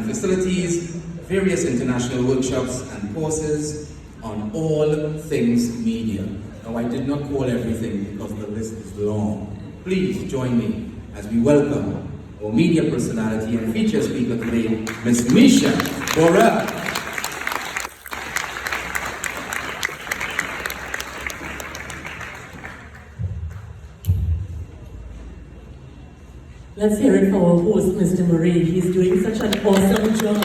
facilities, various international workshops and courses on all things media. Now, I did not call everything because the list is long. Please join me as we welcome our media personality and feature speaker today, Ms. Lucia Borel. Let's hear it for our host, Mr. Murray. He's doing such an awesome job.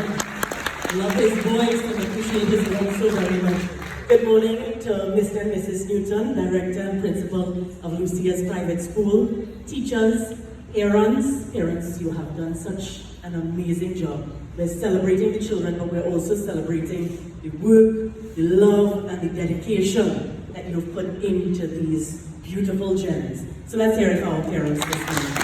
Love his voice and appreciate his work so very much. Good morning to Mr. and Mrs. Newton, Director and Principal of Lucia's Private School, teachers, parents, you have done such an amazing job. We're celebrating the children, but we're also celebrating the work, the love, and the dedication that you've put into these beautiful gems. So let's hear it for our parents this morning.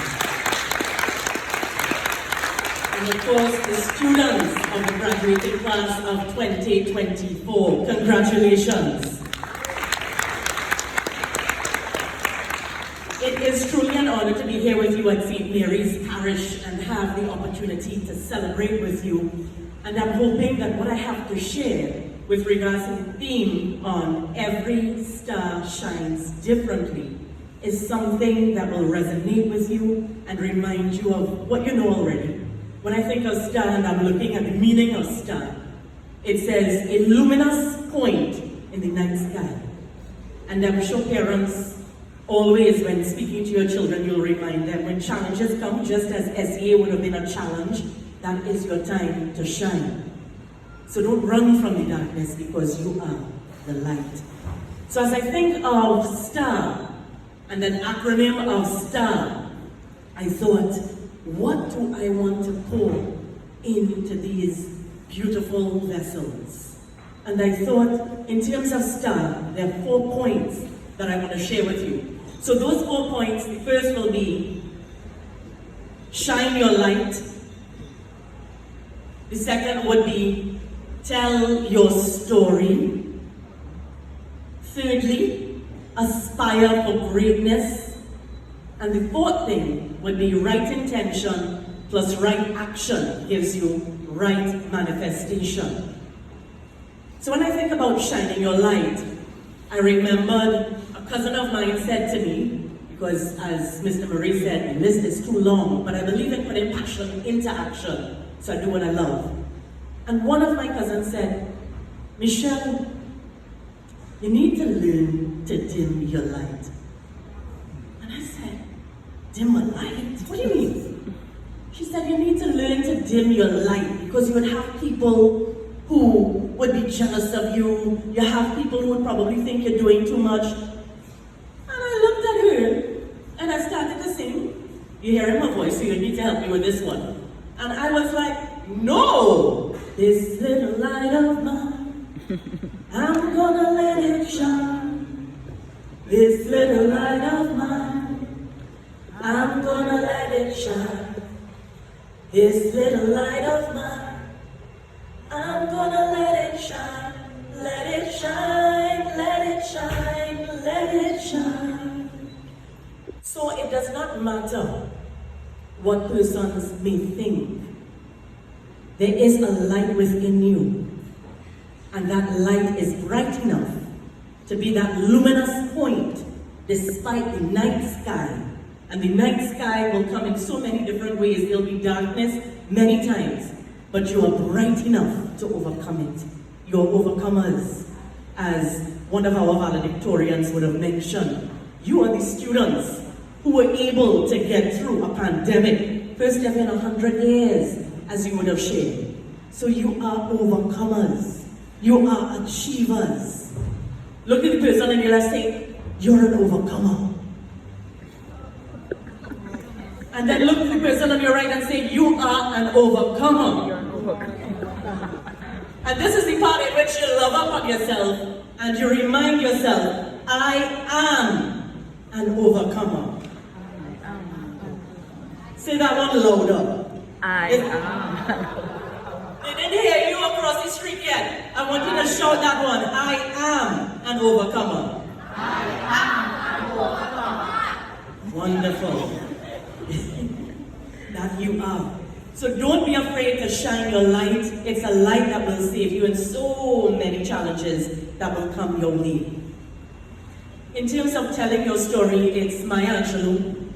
And of course, the students of the graduating class of 2024. Congratulations. It is truly an honor to be here with you at St. Mary's Parish and have the opportunity to celebrate with you. And I'm hoping that what I have to share with regards to the theme on Every Star Shines Differently is something that will resonate with you and remind you of what you know already. When I think of star and I'm looking at the meaning of star, it says a luminous point in the night sky. And I'm sure parents always, when speaking to your children, you'll remind them when challenges come, just as SEA would have been a challenge, that is your time to shine. So don't run from the darkness because you are the light. So as I think of star and an acronym of star, I thought, what do I want to pour into these beautiful vessels? And I thought, in terms of star, there are 4 points that I want to share with you. So those 4 points, the first will be shine your light. The second would be tell your story. Thirdly, aspire for greatness. And the fourth thing would be right intention plus right action gives you right manifestation. So when I think about shining your light, I remembered a cousin of mine said to me, because as Mr. Murray said, the list is too long, but I believe in putting passion into action, so I do what I love. And one of my cousins said, Michelle, you need to learn to dim your light. And I said, dim a light? What do you mean? She said, you need to learn to dim your light because you would have people who would be jealous of you. You have people who would probably think you're doing too much. And I looked at her and I started to sing. You're hearing my voice, so you need to help me with this one. And I was like, no! This little light of mine, I'm gonna let it shine. This little light of mine, I'm gonna let it shine. This little light of mine, I'm gonna let it shine. Let it shine, let it shine, let it shine. So it does not matter what persons may think. There is a light within you, and that light is bright enough to be that luminous point despite the night sky. And the night sky will come in so many different ways. There'll be darkness many times, but you are bright enough to overcome it. You're overcomers, as one of our valedictorians would have mentioned. You are the students who were able to get through a pandemic, first ever in 100 years, as you would have shared. So you are overcomers. You are achievers. Look at the person on your left, say, you're an overcomer. And then look at the person on your right and say, you are an overcomer. And this is the part in which you love up on yourself and you remind yourself, I am an overcomer. Say that one louder. I am. They didn't hear you across the street yet. I want you to shout that one. I am an overcomer. I am an overcomer. Wonderful. That you are. So don't be afraid to shine your light. It's a light that will save you in so many challenges that will come your way. In terms of telling your story, it's Maya Angelou.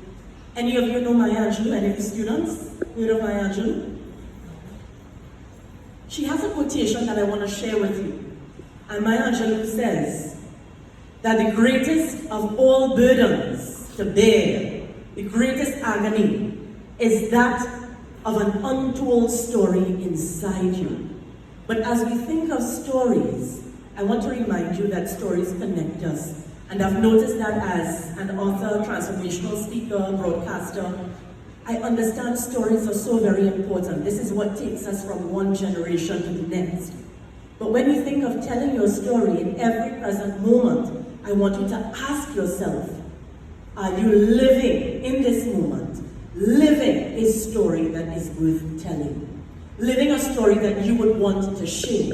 Any of you know Maya Angelou? Any of the students? You know Maya Angelou? She has a quotation that I want to share with you. And Maya Angelou says that the greatest of all burdens to bear, the greatest agony, is that of an untold story inside you. But as we think of stories, I want to remind you that stories connect us. And I've noticed that as an author, transformational speaker, broadcaster, I understand stories are so very important. This is what takes us from one generation to the next. But when you think of telling your story in every present moment, I want you to ask yourself, are you living in this moment? Living a story that is worth telling. Living a story that you would want to share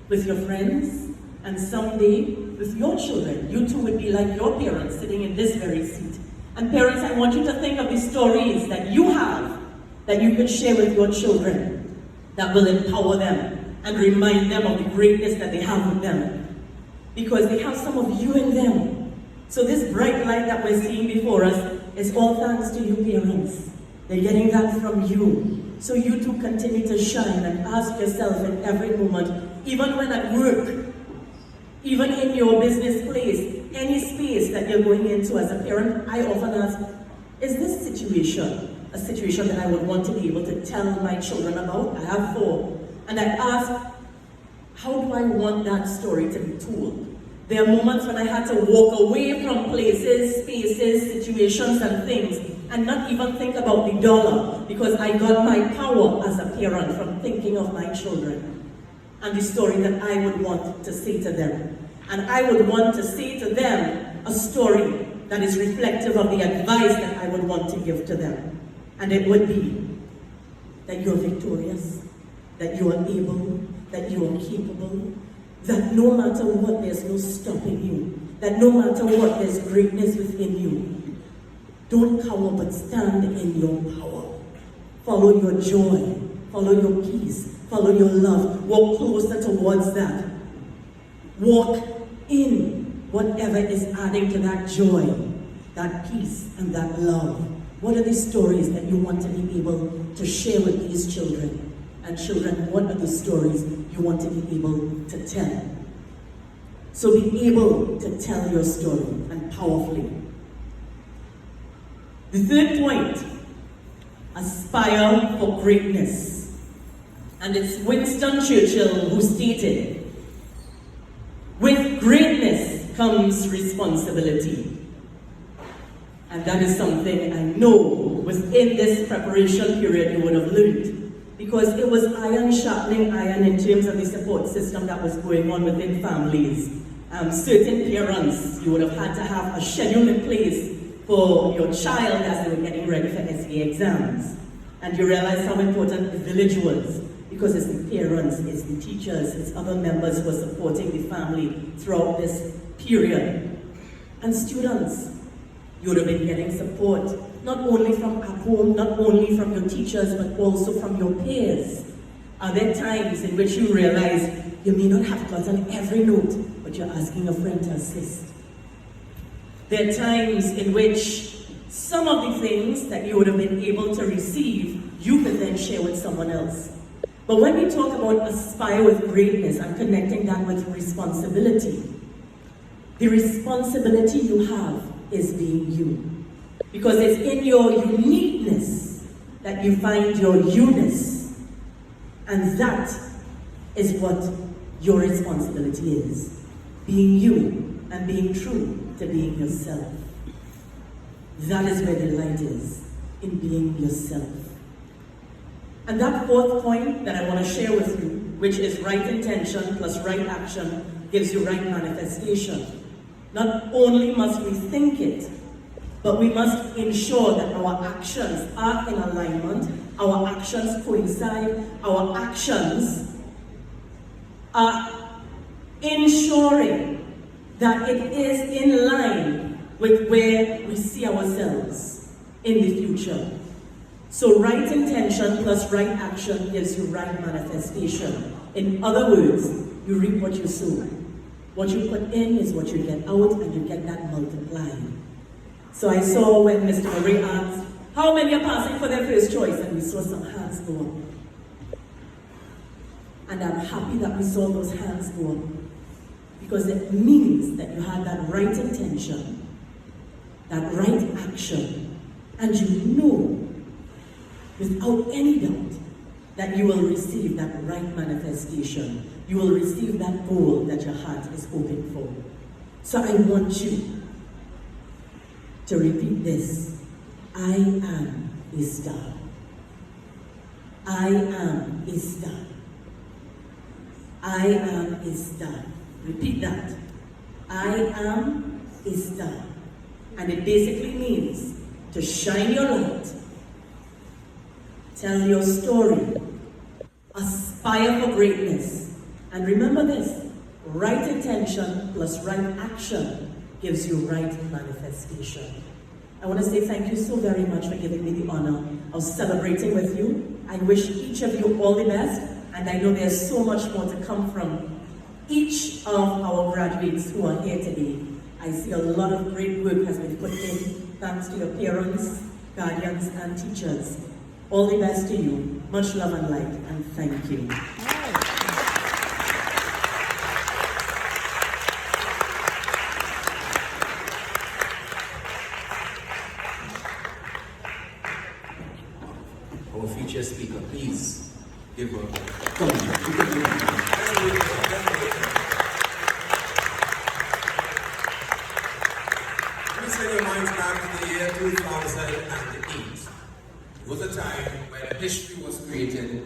with your friends, and someday with your children. You too would be like your parents sitting in this very seat. And parents, I want you to think of the stories that you have that you can share with your children that will empower them and remind them of the greatness that they have with them. Because they have some of you in them. So this bright light that we're seeing before us is all thanks to you parents. They're getting that from you. So you too continue to shine and ask yourself in every moment, even when at work, even in your business place, any space that you're going into as a parent, I often ask, is this situation a situation that I would want to be able to tell my children about? I have 4. And I ask, how do I want that story to be told? There are moments when I had to walk away from places, spaces, situations and things and not even think about the dollar because I got my power as a parent from thinking of my children and the story that I would want to say to them. And I would want to say to them a story that is reflective of the advice that I would want to give to them. And it would be that you're victorious, that you are able, that you are capable, that no matter what, there's no stopping you, that no matter what, there's greatness within you. Don't cower, but stand in your power. Follow your joy, follow your peace, follow your love. Walk closer towards that. Walk in whatever is adding to that joy, that peace, and that love. What are the stories that you want to be able to share with these children? And children, what are the stories you want to be able to tell? So be able to tell your story, and powerfully. The third point, aspire for greatness. And it's Winston Churchill who stated, with greatness comes responsibility. And that is something I know within this preparation period you would have learned. Because it was iron sharpening iron in terms of the support system that was going on within families. Certain parents, you would have had to have a schedule in place for your child as they were getting ready for SE exams. And you realize how important the village was, because it's the parents, it's the teachers, it's other members who are supporting the family throughout this period. And students, you would have been getting support, not only from at home, not only from your teachers, but also from your peers. Are there times in which you realize you may not have gotten every note, but you're asking a friend to assist? There are times in which some of the things that you would have been able to receive, you could then share with someone else. But when we talk about aspire with greatness and connecting that with responsibility, the responsibility you have is being you. Because it's in your uniqueness that you find your you-ness. And that is what your responsibility is. Being you and being true to being yourself. That is where the light is, in being yourself. And that fourth point that I want to share with you, which is right intention plus right action, gives you right manifestation. Not only must we think it, but we must ensure that our actions are in alignment, our actions coincide, our actions are ensuring that it is in line with where we see ourselves in the future. So right intention plus right action gives you right manifestation. In other words, you reap what you sow. What you put in is what you get out, and you get that multiplied. So I saw when Mr. Murray asked, how many are passing for their first choice? And we saw some hands go up. And I'm happy that we saw those hands go up, because it means that you had that right intention, that right action, and you know without any doubt that you will receive that right manifestation. You will receive that goal that your heart is hoping for. So I want you to repeat this. I am a star. I am a star. I am a star. Repeat that. I am a star. And it basically means to shine your light, tell your story, aspire for greatness. And remember this, right intention plus right action gives you right manifestation. I want to say thank you so very much for giving me the honor of celebrating with you. I wish each of you all the best, and I know there's so much more to come from each of our graduates who are here today. I see a lot of great work has been put in, thanks to your parents, guardians, and teachers. All the best to you. Much love and light, and thank you. Our future speaker, please give her. Come on. Let me send your minds back to the year 2008. It was a time when history was created